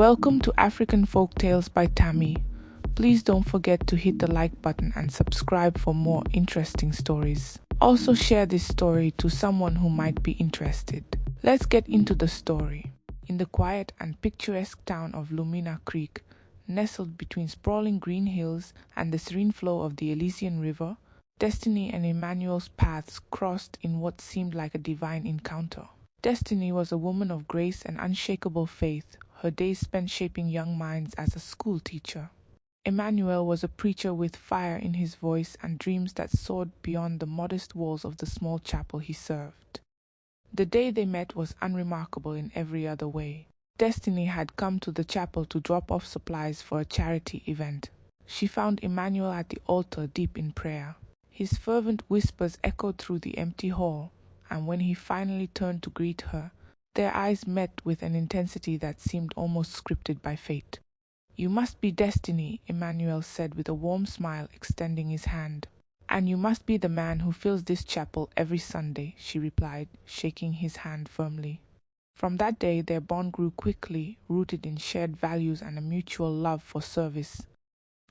Welcome to African Folktales by Tammy. Please don't forget to hit the like button and subscribe for more interesting stories. Also share this story to someone who might be interested. Let's get into the story. In the quiet and picturesque town of Lumina Creek, nestled between sprawling green hills and the serene flow of the Elysian River, Destiny and Emmanuel's paths crossed in what seemed like a divine encounter. Destiny was a woman of grace and unshakable faith, her days spent shaping young minds as a school teacher. Emmanuel was a preacher with fire in his voice and dreams that soared beyond the modest walls of the small chapel he served. The day they met was unremarkable in every other way. Destiny had come to the chapel to drop off supplies for a charity event. She found Emmanuel at the altar deep in prayer. His fervent whispers echoed through the empty hall, and when he finally turned to greet her, their eyes met with an intensity that seemed almost scripted by fate. "You must be Destiny," Emmanuel said with a warm smile, extending his hand. "And you must be the man who fills this chapel every Sunday," she replied, shaking his hand firmly. From that day, their bond grew quickly, rooted in shared values and a mutual love for service.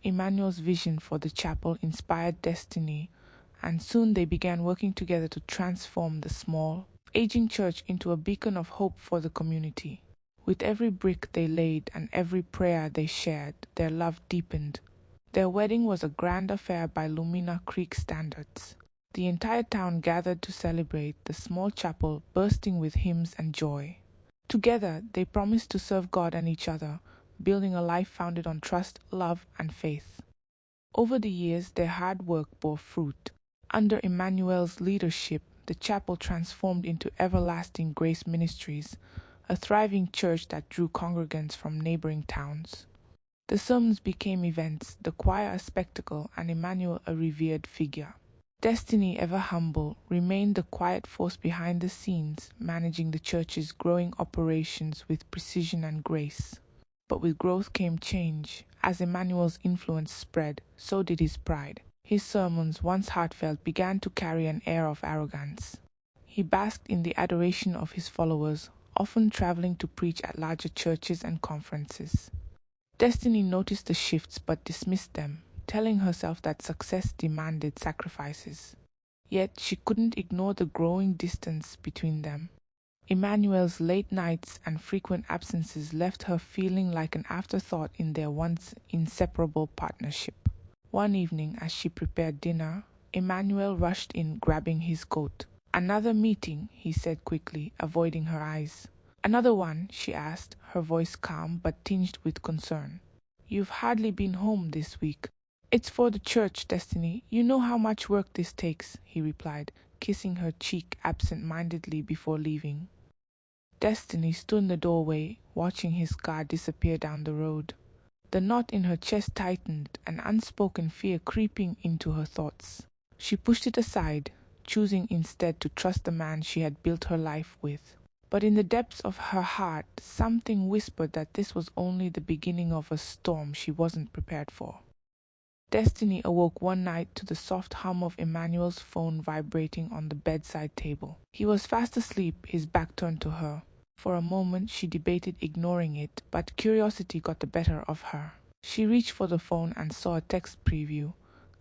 Emmanuel's vision for the chapel inspired Destiny, and soon they began working together to transform the small, aging church into a beacon of hope for the community. With every brick they laid and every prayer they shared, their love deepened. Their wedding was a grand affair by Lumina Creek standards. The entire town gathered to celebrate, the small chapel bursting with hymns and joy. Together, they promised to serve God and each other, building a life founded on trust, love, and faith. Over the years, their hard work bore fruit. Under Emmanuel's leadership, the chapel transformed into Everlasting Grace Ministries, a thriving church that drew congregants from neighboring towns. The sermons became events, the choir a spectacle, and Emmanuel a revered figure. Destiny, ever humble, remained the quiet force behind the scenes, managing the church's growing operations with precision and grace. But with growth came change. As Emmanuel's influence spread, so did his pride. His sermons, once heartfelt, began to carry an air of arrogance. He basked in the adoration of his followers, often traveling to preach at larger churches and conferences. Destiny noticed the shifts but dismissed them, telling herself that success demanded sacrifices. Yet she couldn't ignore the growing distance between them. Emmanuel's late nights and frequent absences left her feeling like an afterthought in their once inseparable partnership. One evening, as she prepared dinner, Emmanuel rushed in, grabbing his coat. "Another meeting," he said quickly, avoiding her eyes. "Another one?" she asked, her voice calm but tinged with concern. "You've hardly been home this week." "It's for the church, Destiny. You know how much work this takes," he replied, kissing her cheek absent-mindedly before leaving. Destiny stood in the doorway, watching his car disappear down the road. The knot in her chest tightened, an unspoken fear creeping into her thoughts. She pushed it aside, choosing instead to trust the man she had built her life with. But in the depths of her heart, something whispered that this was only the beginning of a storm she wasn't prepared for. Destiny awoke one night to the soft hum of Emmanuel's phone vibrating on the bedside table. He was fast asleep, his back turned to her. For a moment she debated ignoring it, but curiosity got the better of her. She reached for the phone and saw a text preview.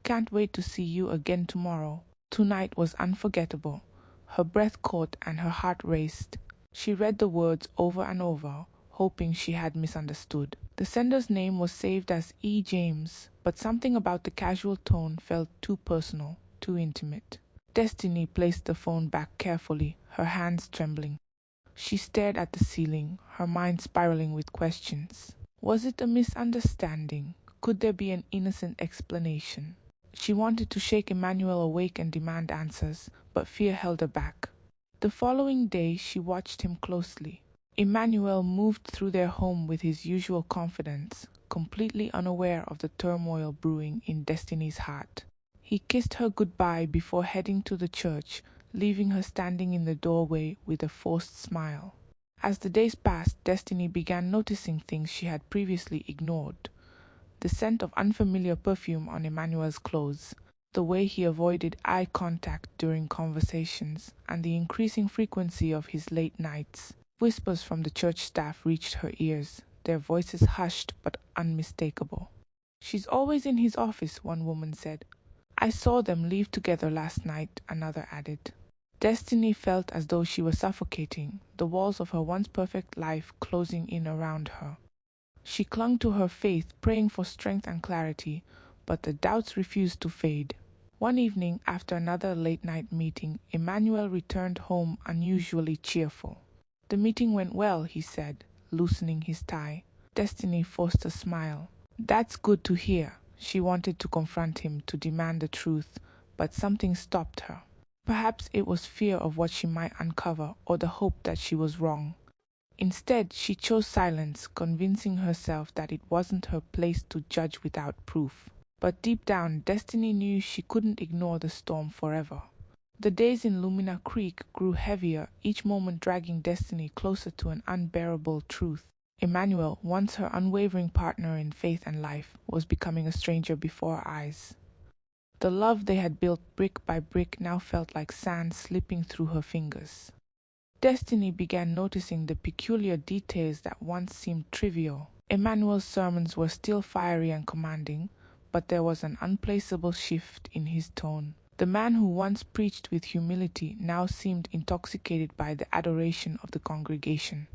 "Can't wait to see you again tomorrow. Tonight was unforgettable." Her breath caught and her heart raced. She read the words over and over, hoping she had misunderstood. The sender's name was saved as E. James, but something about the casual tone felt too personal, too intimate. Destiny placed the phone back carefully, her hands trembling. She stared at the ceiling, her mind spiraling with questions. Was it a misunderstanding? Could there be an innocent explanation? She wanted to shake Emmanuel awake and demand answers, but fear held her back. The following day she watched him closely. Emmanuel moved through their home with his usual confidence, completely unaware of the turmoil brewing in Destiny's heart. He kissed her goodbye before heading to the church, leaving her standing in the doorway with a forced smile. As the days passed, Destiny began noticing things she had previously ignored. The scent of unfamiliar perfume on Emmanuel's clothes, the way he avoided eye contact during conversations, and the increasing frequency of his late nights. Whispers from the church staff reached her ears. their voices hushed but unmistakable. "She's always in his office," one woman said. "I saw them leave together last night," another added. Destiny felt as though she was suffocating, the walls of her once perfect life closing in around her. She clung to her faith, praying for strength and clarity, but the doubts refused to fade. One evening, after another late-night meeting, Emmanuel returned home unusually cheerful. "The meeting went well," he said, loosening his tie. Destiny forced a smile. "That's good to hear." She wanted to confront him, to demand the truth, but something stopped her. Perhaps it was fear of what she might uncover, or the hope that she was wrong. Instead, she chose silence, convincing herself that it wasn't her place to judge without proof. But deep down, Destiny knew she couldn't ignore the storm forever. The days in Lumina Creek grew heavier, each moment dragging Destiny closer to an unbearable truth. Emmanuel, once her unwavering partner in faith and life, was becoming a stranger before her eyes. The love they had built brick by brick now felt like sand slipping through her fingers. Destiny began noticing the peculiar details that once seemed trivial. Emmanuel's sermons were still fiery and commanding, but there was an unplaceable shift in his tone. The man who once preached with humility now seemed intoxicated by the adoration of the congregation.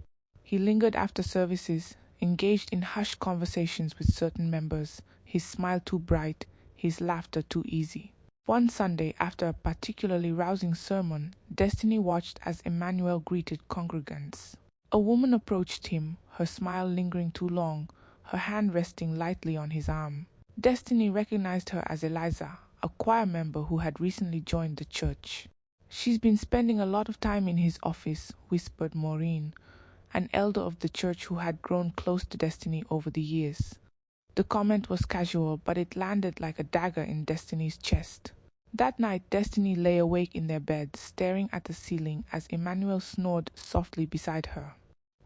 He lingered after services, engaged in hushed conversations with certain members, his smile too bright, his laughter too easy. One Sunday, after a particularly rousing sermon, Destiny watched as Emmanuel greeted congregants. A woman approached him, her smile lingering too long, her hand resting lightly on his arm. Destiny recognized her as Eliza, a choir member who had recently joined the church. "She's been spending a lot of time in his office," whispered Maureen, an elder of the church who had grown close to Destiny over the years. The comment was casual, but it landed like a dagger in Destiny's chest. That night, Destiny lay awake in their bed, staring at the ceiling as Emmanuel snored softly beside her.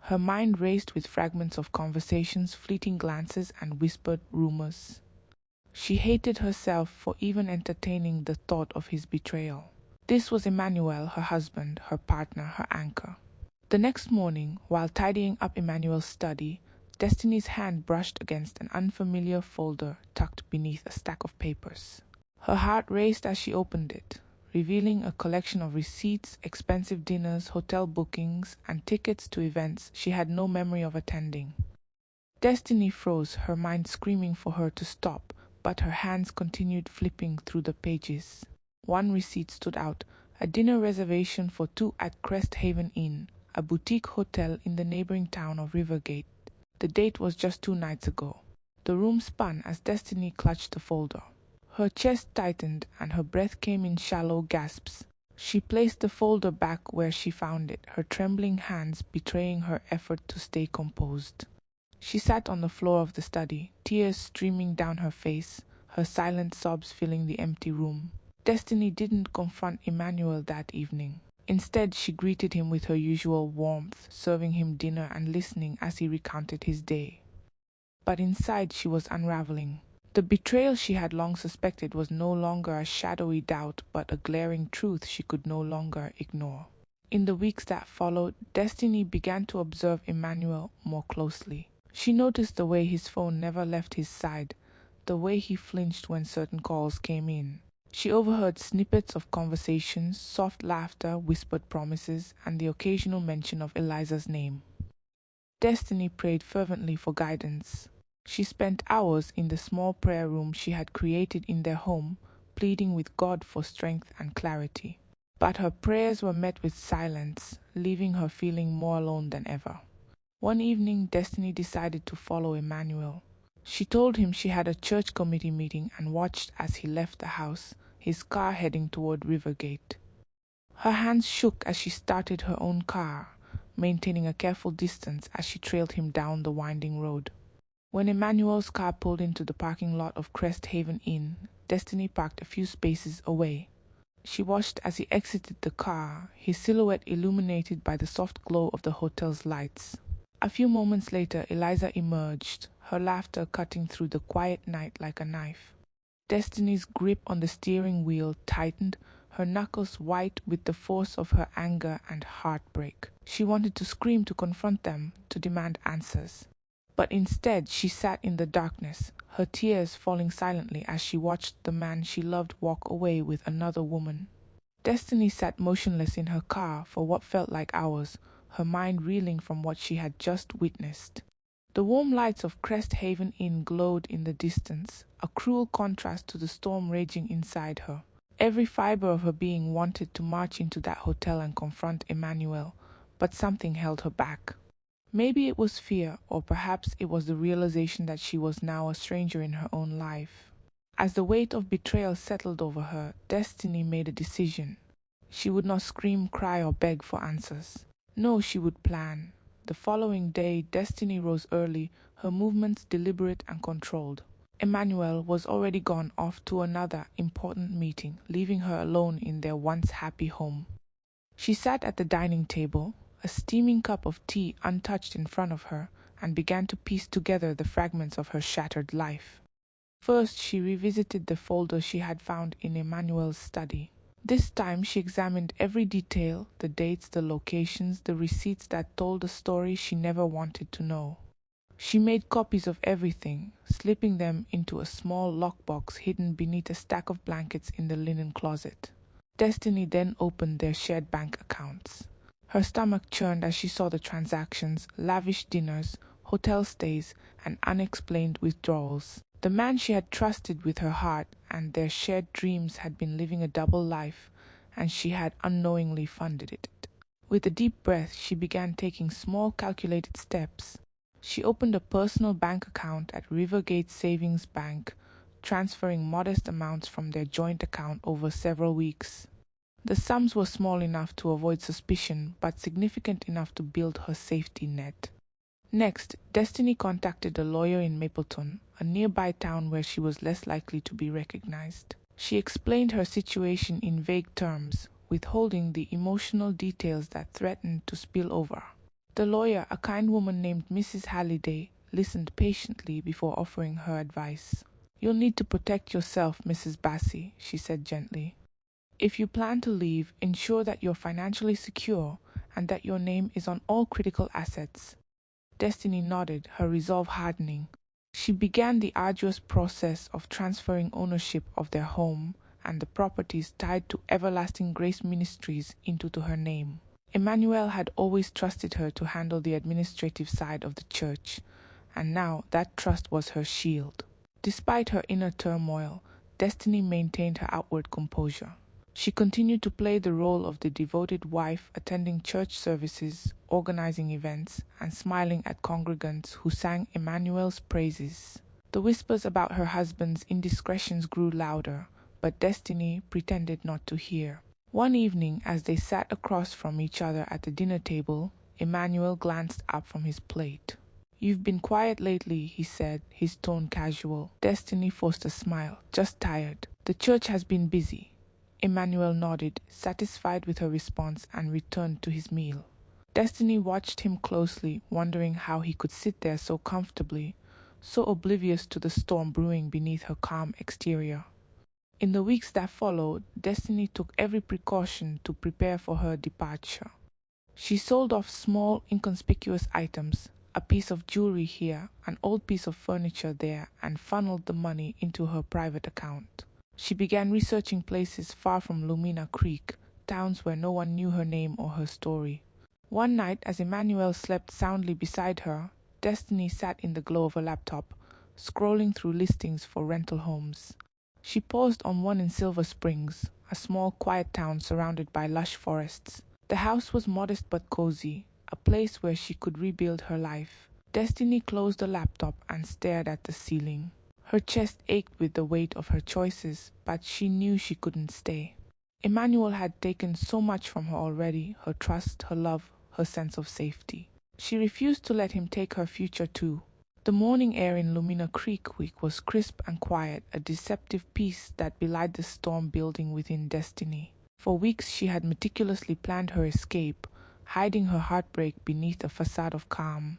Her mind raced with fragments of conversations, fleeting glances, and whispered rumors. She hated herself for even entertaining the thought of his betrayal. This was Emmanuel, her husband, her partner, her anchor. The next morning, while tidying up Emmanuel's study, Destiny's hand brushed against an unfamiliar folder tucked beneath a stack of papers. Her heart raced as she opened it, revealing a collection of receipts, expensive dinners, hotel bookings, and tickets to events she had no memory of attending. Destiny froze, her mind screaming for her to stop, but her hands continued flipping through the pages. One receipt stood out, a dinner reservation for two at Crest Haven Inn, a boutique hotel in the neighboring town of Rivergate. The date was just 2 nights ago. The room spun as Destiny clutched the folder. Her chest tightened and her breath came in shallow gasps. She placed the folder back where she found it, her trembling hands betraying her effort to stay composed. She sat on the floor of the study, tears streaming down her face, her silent sobs filling the empty room. Destiny didn't confront Emmanuel that evening. Instead, she greeted him with her usual warmth, serving him dinner and listening as he recounted his day. But inside, she was unraveling. The betrayal she had long suspected was no longer a shadowy doubt, but a glaring truth she could no longer ignore. In the weeks that followed, Destiny began to observe Emmanuel more closely. She noticed the way his phone never left his side, the way he flinched when certain calls came in. She overheard snippets of conversations, soft laughter, whispered promises, and the occasional mention of Eliza's name. Destiny prayed fervently for guidance. She spent hours in the small prayer room she had created in their home, pleading with God for strength and clarity. But her prayers were met with silence, leaving her feeling more alone than ever. One evening, Destiny decided to follow Emmanuel. She told him she had a church committee meeting and watched as he left the house, his car heading toward Rivergate. Her hands shook as she started her own car, maintaining a careful distance as she trailed him down the winding road. When Emmanuel's car pulled into the parking lot of Crest Haven Inn, Destiny parked a few spaces away. She watched as he exited the car, his silhouette illuminated by the soft glow of the hotel's lights. A few moments later, Eliza emerged, her laughter cutting through the quiet night like a knife. Destiny's grip on the steering wheel tightened, her knuckles white with the force of her anger and heartbreak. She wanted to scream, to confront them, to demand answers. But instead she sat in the darkness, her tears falling silently as she watched the man she loved walk away with another woman. Destiny sat motionless in her car for what felt like hours, her mind reeling from what she had just witnessed. The warm lights of Crest Haven Inn glowed in the distance, a cruel contrast to the storm raging inside her. Every fiber of her being wanted to march into that hotel and confront Emmanuel, but something held her back. Maybe it was fear, or perhaps it was the realization that she was now a stranger in her own life. As the weight of betrayal settled over her, Destiny made a decision. She would not scream, cry, or beg for answers. No, she would plan. The following day, Destiny rose early, her movements deliberate and controlled. Emmanuel was already gone off to another important meeting, leaving her alone in their once happy home. She sat at the dining table, a steaming cup of tea untouched in front of her, and began to piece together the fragments of her shattered life. First, she revisited the folder she had found in Emmanuel's study. This time she examined every detail, the dates, the locations, the receipts that told a story she never wanted to know. She made copies of everything, slipping them into a small lockbox hidden beneath a stack of blankets in the linen closet. Destiny then opened their shared bank accounts. Her stomach churned as she saw the transactions, lavish dinners, hotel stays, and unexplained withdrawals. The man she had trusted with her heart and their shared dreams had been living a double life, and she had unknowingly funded it. With a deep breath, she began taking small calculated steps. She opened a personal bank account at Rivergate Savings Bank, transferring modest amounts from their joint account over several weeks. The sums were small enough to avoid suspicion, but significant enough to build her safety net. Next, Destiny contacted a lawyer in Mapleton, a nearby town where she was less likely to be recognized. She explained her situation in vague terms, withholding the emotional details that threatened to spill over. The lawyer, a kind woman named Mrs. Halliday, listened patiently before offering her advice. "You'll need to protect yourself, Mrs. Bassey," she said gently. "If you plan to leave, ensure that you're financially secure and that your name is on all critical assets." Destiny nodded, her resolve hardening. She began the arduous process of transferring ownership of their home and the properties tied to Everlasting Grace Ministries into her name. Emmanuel had always trusted her to handle the administrative side of the church, and now that trust was her shield. Despite her inner turmoil, Destiny maintained her outward composure. She continued to play the role of the devoted wife, attending church services, organizing events, and smiling at congregants who sang Emmanuel's praises. The whispers about her husband's indiscretions grew louder, but Destiny pretended not to hear. One evening, as they sat across from each other at the dinner table, Emmanuel glanced up from his plate. "You've been quiet lately," he said, his tone casual. Destiny forced a smile. "Just tired. The church has been busy." Emmanuel nodded, satisfied with her response, and returned to his meal. Destiny watched him closely, wondering how he could sit there so comfortably, so oblivious to the storm brewing beneath her calm exterior. In the weeks that followed, Destiny took every precaution to prepare for her departure. She sold off small, inconspicuous items, a piece of jewelry here, an old piece of furniture there, and funneled the money into her private account. She began researching places far from Lumina Creek, towns where no one knew her name or her story. One night, as Emmanuel slept soundly beside her, Destiny sat in the glow of a laptop, scrolling through listings for rental homes. She paused on one in Silver Springs, a small, quiet town surrounded by lush forests. The house was modest but cozy, a place where she could rebuild her life. Destiny closed the laptop and stared at the ceiling. Her chest ached with the weight of her choices, but she knew she couldn't stay. Emmanuel had taken so much from her already, her trust, her love, her sense of safety. She refused to let him take her future too. The morning air in Lumina Creek was crisp and quiet, a deceptive peace that belied the storm building within Destiny. For weeks she had meticulously planned her escape, hiding her heartbreak beneath a facade of calm.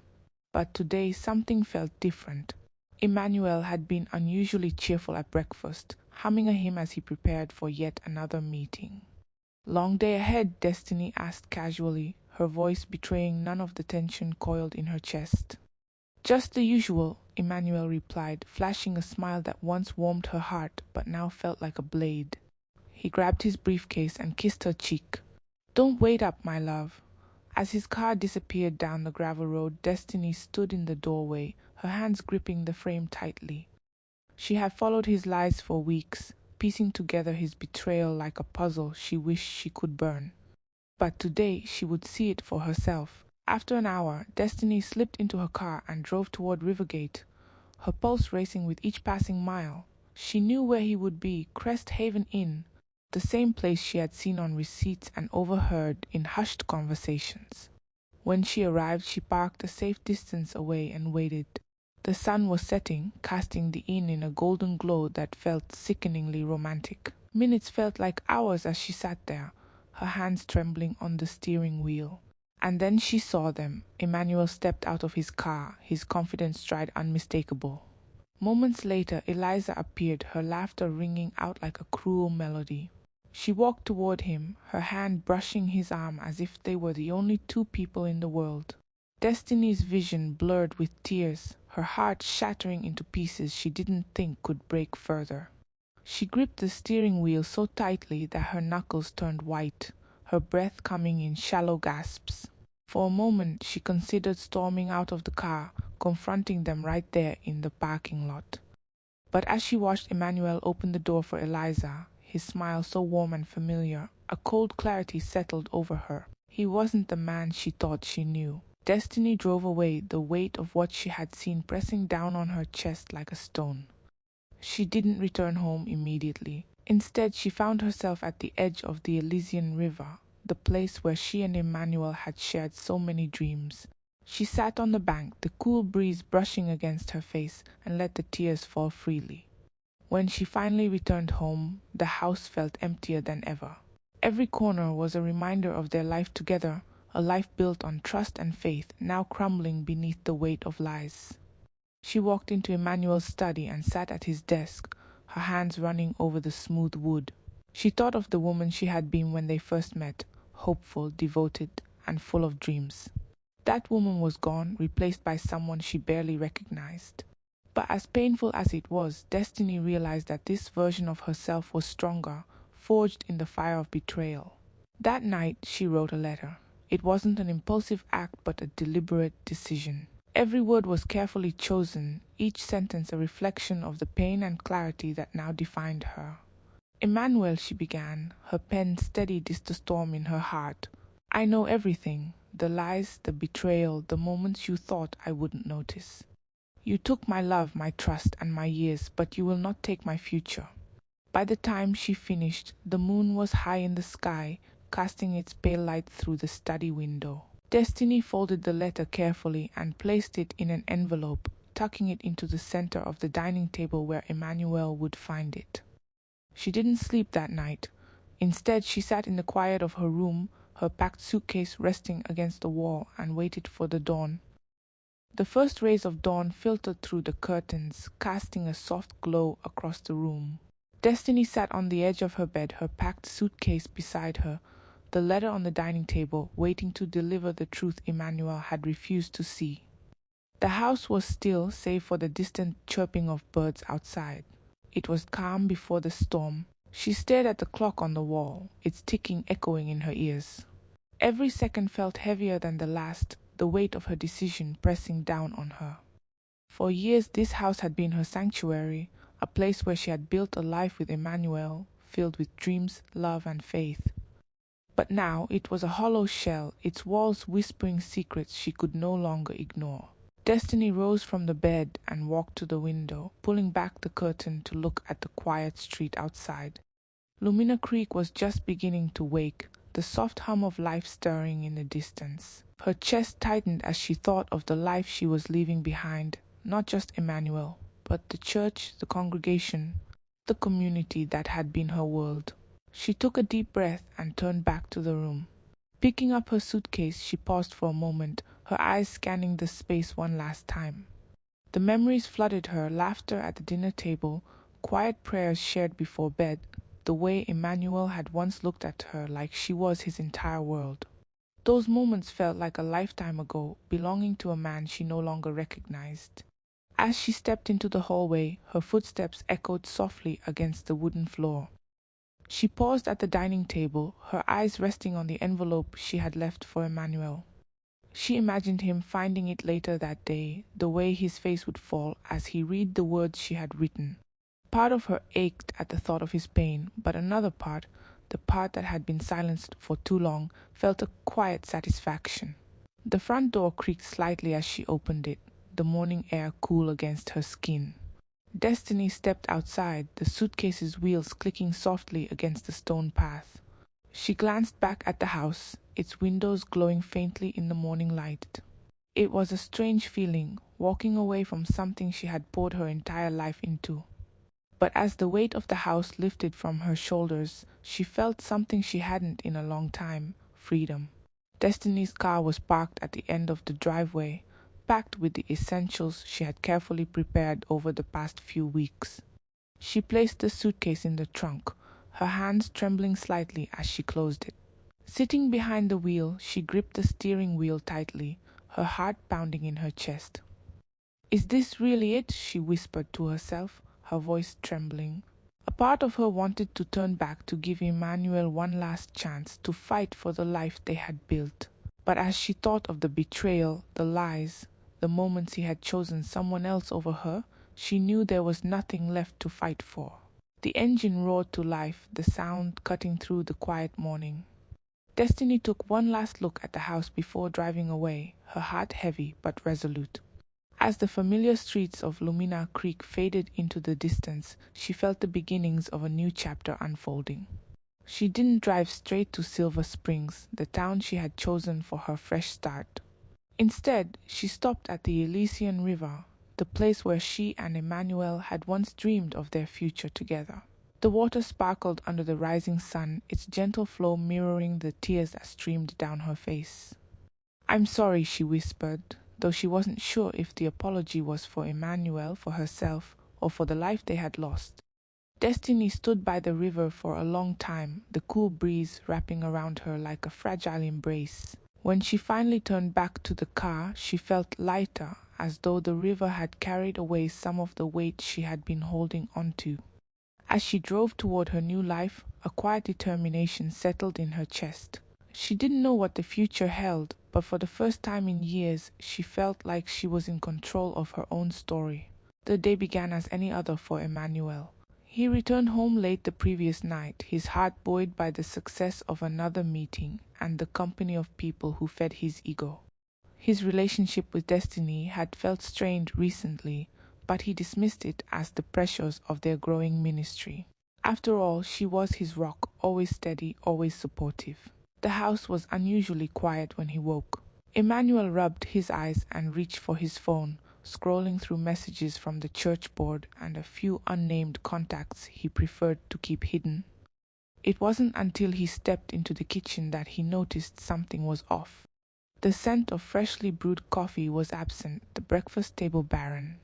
But today something felt different. Emmanuel had been unusually cheerful at breakfast, humming a hymn as he prepared for yet another meeting. "Long day ahead?" Destiny asked casually, her voice betraying none of the tension coiled in her chest. Just the usual, Emmanuel replied, flashing a smile that once warmed her heart but now felt like a blade. He grabbed his briefcase and kissed her cheek. Don't wait up, my love. As his car disappeared down the gravel road, Destiny stood in the doorway, her hands gripping the frame tightly. She had followed his lies for weeks, piecing together his betrayal like a puzzle she wished she could burn. But today she would see it for herself. After an hour, Destiny slipped into her car and drove toward Rivergate, her pulse racing with each passing mile. She knew where he would be, Crest Haven Inn, the same place she had seen on receipts and overheard in hushed conversations. When she arrived, she parked a safe distance away and waited. The sun was setting, casting the inn in a golden glow that felt sickeningly romantic. Minutes felt like hours as she sat there, her hands trembling on the steering wheel. And then she saw them. Emmanuel stepped out of his car, his confident stride unmistakable. Moments later, Eliza appeared, her laughter ringing out like a cruel melody. She walked toward him, her hand brushing his arm as if they were the only two people in the world. Destiny's vision blurred with tears, her heart shattering into pieces she didn't think could break further. She gripped the steering wheel so tightly that her knuckles turned white, her breath coming in shallow gasps. For a moment, she considered storming out of the car, confronting them right there in the parking lot. But as she watched Emmanuel open the door for Eliza, his smile so warm and familiar, a cold clarity settled over her. He wasn't the man she thought she knew. Destiny drove away, the weight of what she had seen pressing down on her chest like a stone. She didn't return home immediately. Instead, she found herself at the edge of the Elysian River, the place where she and Emmanuel had shared so many dreams. She sat on the bank, the cool breeze brushing against her face, and let the tears fall freely. When she finally returned home, the house felt emptier than ever. Every corner was a reminder of their life together, a life built on trust and faith, now crumbling beneath the weight of lies. She walked into Emmanuel's study and sat at his desk, her hands running over the smooth wood. She thought of the woman she had been when they first met, hopeful, devoted, and full of dreams. That woman was gone, replaced by someone she barely recognized. But as painful as it was, Destiny realized that this version of herself was stronger, forged in the fire of betrayal. That night, she wrote a letter. It wasn't an impulsive act, but a deliberate decision. Every word was carefully chosen, each sentence a reflection of the pain and clarity that now defined her. Emmanuel, she began, her pen steadied the storm in her heart. I know everything, the lies, the betrayal, the moments you thought I wouldn't notice. You took my love, my trust, and my years, but you will not take my future. By the time she finished, the moon was high in the sky, casting its pale light through the study window. Destiny folded the letter carefully and placed it in an envelope, tucking it into the center of the dining table where Emmanuel would find it. She didn't sleep that night. Instead, she sat in the quiet of her room, her packed suitcase resting against the wall, and waited for the dawn. The first rays of dawn filtered through the curtains, casting a soft glow across the room. Destiny sat on the edge of her bed, her packed suitcase beside her, the letter on the dining table, waiting to deliver the truth Emmanuel had refused to see. The house was still, save for the distant chirping of birds outside. It was calm before the storm. She stared at the clock on the wall, its ticking echoing in her ears. Every second felt heavier than the last, the weight of her decision pressing down on her. For years, this house had been her sanctuary, a place where she had built a life with Emmanuel, filled with dreams, love, and faith. But now it was a hollow shell, its walls whispering secrets she could no longer ignore. Destiny rose from the bed and walked to the window, pulling back the curtain to look at the quiet street outside. Lumina Creek was just beginning to wake, the soft hum of life stirring in the distance. Her chest tightened as she thought of the life she was leaving behind, not just Emmanuel, but the church, the congregation, the community that had been her world. She took a deep breath and turned back to the room. Picking up her suitcase, she paused for a moment, her eyes scanning the space one last time. The memories flooded her, laughter at the dinner table, quiet prayers shared before bed, the way Emmanuel had once looked at her like she was his entire world. Those moments felt like a lifetime ago, belonging to a man she no longer recognized. As she stepped into the hallway, her footsteps echoed softly against the wooden floor. She paused at the dining table, her eyes resting on the envelope she had left for Emmanuel. She imagined him finding it later that day, the way his face would fall as he read the words she had written. Part of her ached at the thought of his pain, but another part, the part that had been silenced for too long, felt a quiet satisfaction. The front door creaked slightly as she opened it, the morning air cool against her skin. Destiny stepped outside, the suitcase's wheels clicking softly against the stone path. She glanced back at the house, its windows glowing faintly in the morning light. It was a strange feeling, walking away from something she had poured her entire life into. But as the weight of the house lifted from her shoulders, she felt something she hadn't in a long time: freedom. Destiny's car was parked at the end of the driveway, packed with the essentials she had carefully prepared over the past few weeks. She placed the suitcase in the trunk, her hands trembling slightly as she closed it. Sitting behind the wheel, she gripped the steering wheel tightly, her heart pounding in her chest. "Is this really it?" she whispered to herself, her voice trembling. A part of her wanted to turn back to give Emmanuel one last chance to fight for the life they had built. But as she thought of the betrayal, the lies, the moments he had chosen someone else over her, she knew there was nothing left to fight for. The engine roared to life, the sound cutting through the quiet morning. Destiny took one last look at the house before driving away, her heart heavy but resolute. As the familiar streets of Lumina Creek faded into the distance, she felt the beginnings of a new chapter unfolding. She didn't drive straight to Silver Springs, the town she had chosen for her fresh start. Instead, she stopped at the Elysian River, the place where she and Emmanuel had once dreamed of their future together. The water sparkled under the rising sun, its gentle flow mirroring the tears that streamed down her face. "I'm sorry," she whispered, though she wasn't sure if the apology was for Emmanuel, for herself, or for the life they had lost. Destiny stood by the river for a long time, the cool breeze wrapping around her like a fragile embrace. When she finally turned back to the car, she felt lighter, as though the river had carried away some of the weight she had been holding onto. As she drove toward her new life, a quiet determination settled in her chest. She didn't know what the future held, but for the first time in years, she felt like she was in control of her own story. The day began as any other for Emmanuel. He returned home late the previous night, his heart buoyed by the success of another meeting and the company of people who fed his ego. His relationship with Destiny had felt strained recently, but he dismissed it as the pressures of their growing ministry. After all, she was his rock, always steady, always supportive. The house was unusually quiet when he woke. Emmanuel rubbed his eyes and reached for his phone, scrolling through messages from the church board and a few unnamed contacts he preferred to keep hidden. It wasn't until he stepped into the kitchen that he noticed something was off. The scent of freshly brewed coffee was absent, the breakfast table barren.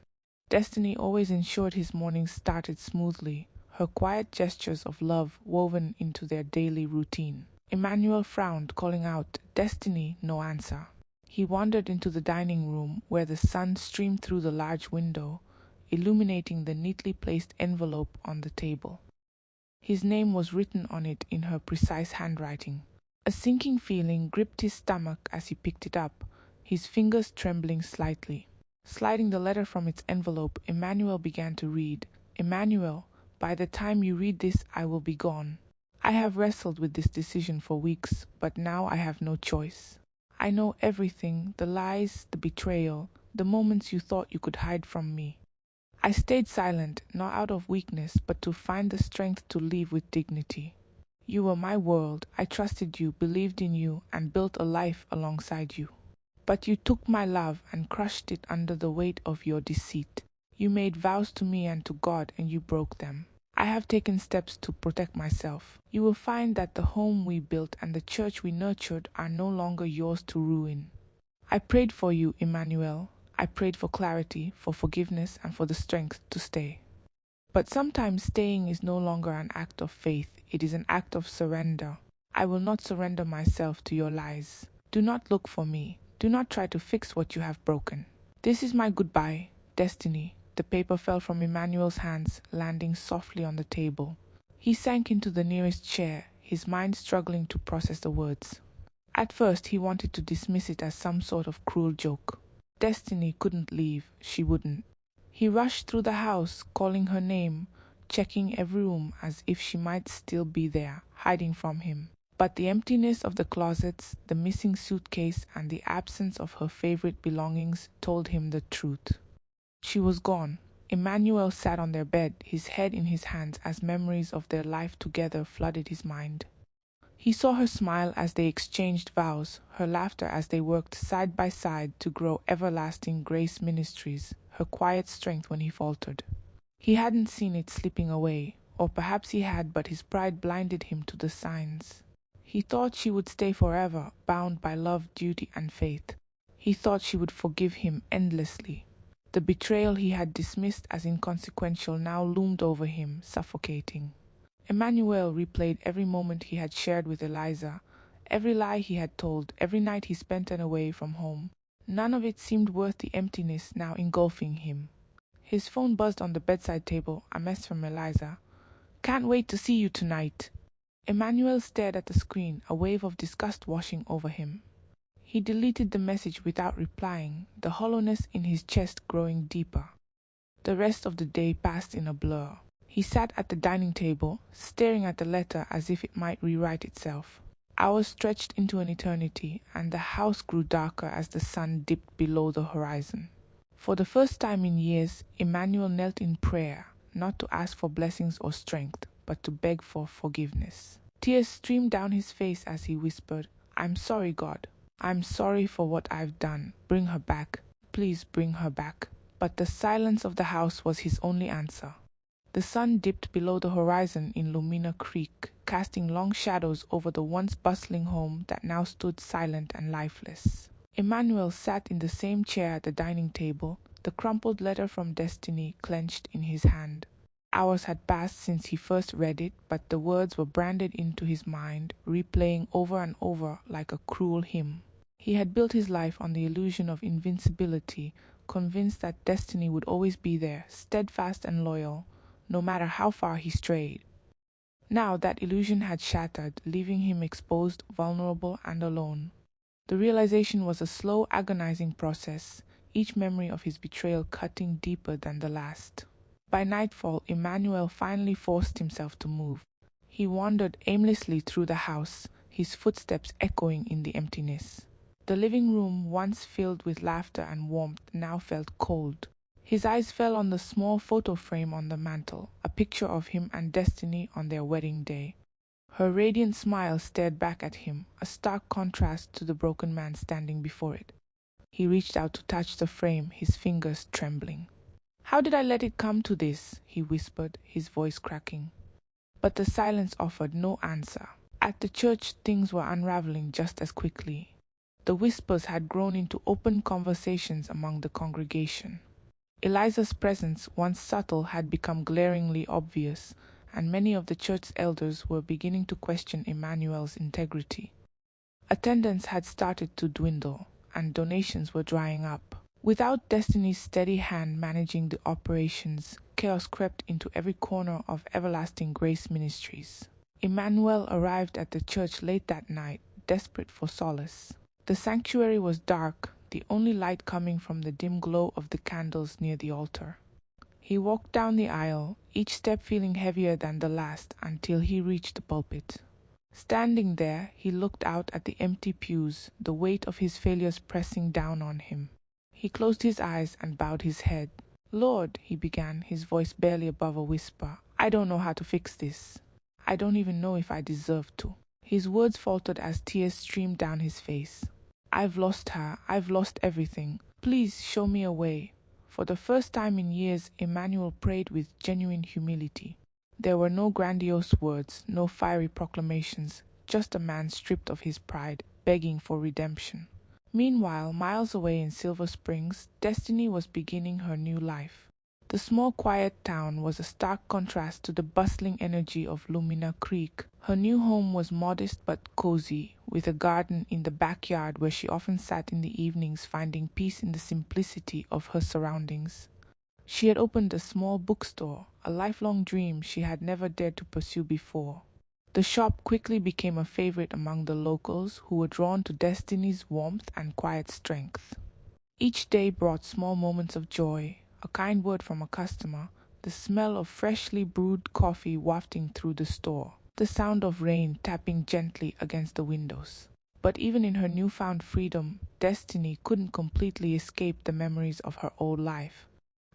Destiny always ensured his mornings started smoothly, her quiet gestures of love woven into their daily routine. Emmanuel frowned, calling out, "Destiny," no answer. He wandered into the dining room, where the sun streamed through the large window, illuminating the neatly placed envelope on the table. His name was written on it in her precise handwriting. A sinking feeling gripped his stomach as he picked it up, his fingers trembling slightly. Sliding the letter from its envelope, Emmanuel began to read. "Emmanuel, by the time you read this, I will be gone. I have wrestled with this decision for weeks, but now I have no choice. I know everything, the lies, the betrayal, the moments you thought you could hide from me. I stayed silent, not out of weakness, but to find the strength to live with dignity. You were my world. I trusted you, believed in you, and built a life alongside you. But you took my love and crushed it under the weight of your deceit. You made vows to me and to God, and you broke them. I have taken steps to protect myself. You will find that the home we built and the church we nurtured are no longer yours to ruin. I prayed for you, Emmanuel. I prayed for clarity, for forgiveness, and for the strength to stay. But sometimes staying is no longer an act of faith. It is an act of surrender. I will not surrender myself to your lies. Do not look for me. Do not try to fix what you have broken. This is my goodbye, Destiny. The paper fell from Emmanuel's hands, landing softly on the table. He sank into the nearest chair, his mind struggling to process the words. At first, he wanted to dismiss it as some sort of cruel joke. Destiny couldn't leave, she wouldn't. He rushed through the house, calling her name, checking every room as if she might still be there, hiding from him. But the emptiness of the closets, the missing suitcase, and the absence of her favorite belongings told him the truth. She was gone. Emmanuel sat on their bed, his head in his hands as memories of their life together flooded his mind. He saw her smile as they exchanged vows, her laughter as they worked side by side to grow everlasting grace ministries, her quiet strength when he faltered. He hadn't seen it slipping away, or perhaps he had, but his pride blinded him to the signs. He thought she would stay forever, bound by love, duty, and faith. He thought she would forgive him endlessly. The betrayal he had dismissed as inconsequential now loomed over him, suffocating. Emmanuel replayed every moment he had shared with Eliza, every lie he had told, every night he spent away from home. None of it seemed worth the emptiness now engulfing him. His phone buzzed on the bedside table, a message from Eliza. "Can't wait to see you tonight." Emmanuel stared at the screen, a wave of disgust washing over him. He deleted the message without replying, the hollowness in his chest growing deeper. The rest of the day passed in a blur. He sat at the dining table, staring at the letter as if it might rewrite itself. Hours stretched into an eternity, and the house grew darker as the sun dipped below the horizon. For the first time in years, Emmanuel knelt in prayer, not to ask for blessings or strength, but to beg for forgiveness. Tears streamed down his face as he whispered, "I'm sorry, God. I'm sorry for what I've done. Bring her back. Please bring her back." But the silence of the house was his only answer. The sun dipped below the horizon in Lumina Creek, casting long shadows over the once bustling home that now stood silent and lifeless. Emmanuel sat in the same chair at the dining table, the crumpled letter from Destiny clenched in his hand. Hours had passed since he first read it, but the words were branded into his mind, replaying over and over like a cruel hymn. He had built his life on the illusion of invincibility, convinced that Destiny would always be there, steadfast and loyal, no matter how far he strayed. Now that illusion had shattered, leaving him exposed, vulnerable, and alone. The realization was a slow, agonizing process, each memory of his betrayal cutting deeper than the last. By nightfall, Emmanuel finally forced himself to move. He wandered aimlessly through the house, his footsteps echoing in the emptiness. The living room, once filled with laughter and warmth, now felt cold. His eyes fell on the small photo frame on the mantel, a picture of him and Destiny on their wedding day. Her radiant smile stared back at him, a stark contrast to the broken man standing before it. He reached out to touch the frame, his fingers trembling. "How did I let it come to this?" he whispered, his voice cracking. But the silence offered no answer. At the church, things were unraveling just as quickly. The whispers had grown into open conversations among the congregation. Eliza's presence, once subtle, had become glaringly obvious, and many of the church's elders were beginning to question Emmanuel's integrity. Attendance had started to dwindle, and donations were drying up. Without Destiny's steady hand managing the operations, chaos crept into every corner of Everlasting Grace Ministries. Emmanuel arrived at the church late that night, desperate for solace. The sanctuary was dark, the only light coming from the dim glow of the candles near the altar. He walked down the aisle, each step feeling heavier than the last, until he reached the pulpit. Standing there, he looked out at the empty pews, the weight of his failures pressing down on him. He closed his eyes and bowed his head. "Lord," he began, his voice barely above a whisper, "I don't know how to fix this. I don't even know if I deserve to." His words faltered as tears streamed down his face. "I've lost her. I've lost everything. Please show me a way." For the first time in years, Emmanuel prayed with genuine humility. There were no grandiose words, no fiery proclamations, just a man stripped of his pride, begging for redemption. Meanwhile, miles away in Silver Springs, Destiny was beginning her new life. The The small quiet town was a stark contrast to the bustling energy of Lumina Creek. Her new home was modest but cozy, with a garden in the backyard where she often sat in the evenings, finding peace in the simplicity of her surroundings. She had opened a small bookstore, a lifelong dream she had never dared to pursue before. The shop quickly became a favorite among the locals, who were drawn to Destiny's warmth and quiet strength. Each day brought small moments of joy, a kind word from a customer, the smell of freshly brewed coffee wafting through the store, the sound of rain tapping gently against the windows. But even in her newfound freedom, Destiny couldn't completely escape the memories of her old life.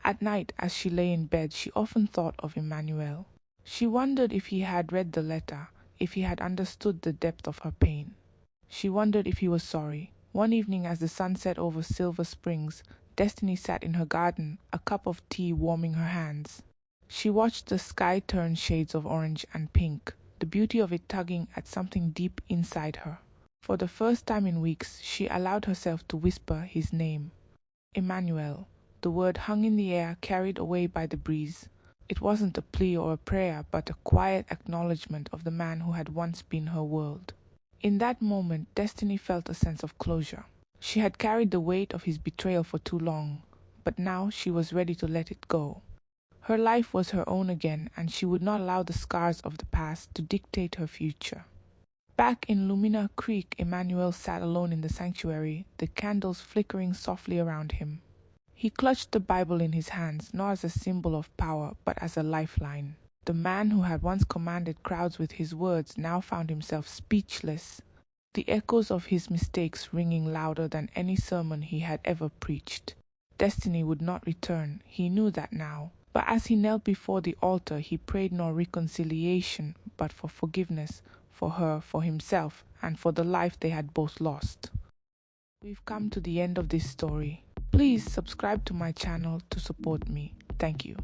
At night, as she lay in bed, she often thought of Emmanuel. She wondered if he had read the letter, if he had understood the depth of her pain. She wondered if he was sorry. One evening, as the sun set over Silver Springs, Destiny sat in her garden, a cup of tea warming her hands. She watched the sky turn shades of orange and pink, the beauty of it tugging at something deep inside her. For the first time in weeks, she allowed herself to whisper his name. Emmanuel. The word hung in the air, carried away by the breeze. It wasn't a plea or a prayer, but a quiet acknowledgement of the man who had once been her world. In that moment, Destiny felt a sense of closure. She had carried the weight of his betrayal for too long, but now she was ready to let it go. Her life was her own again, and she would not allow the scars of the past to dictate her future. Back in Lumina Creek, Emmanuel sat alone in the sanctuary, the candles flickering softly around him. He clutched the Bible in his hands, not as a symbol of power, but as a lifeline. The man who had once commanded crowds with his words now found himself speechless, the echoes of his mistakes ringing louder than any sermon he had ever preached. Destiny would not return, he knew that now. But as he knelt before the altar, he prayed not reconciliation, but for forgiveness, for her, for himself, and for the life they had both lost. We've come to the end of this story. Please subscribe to my channel to support me. Thank you.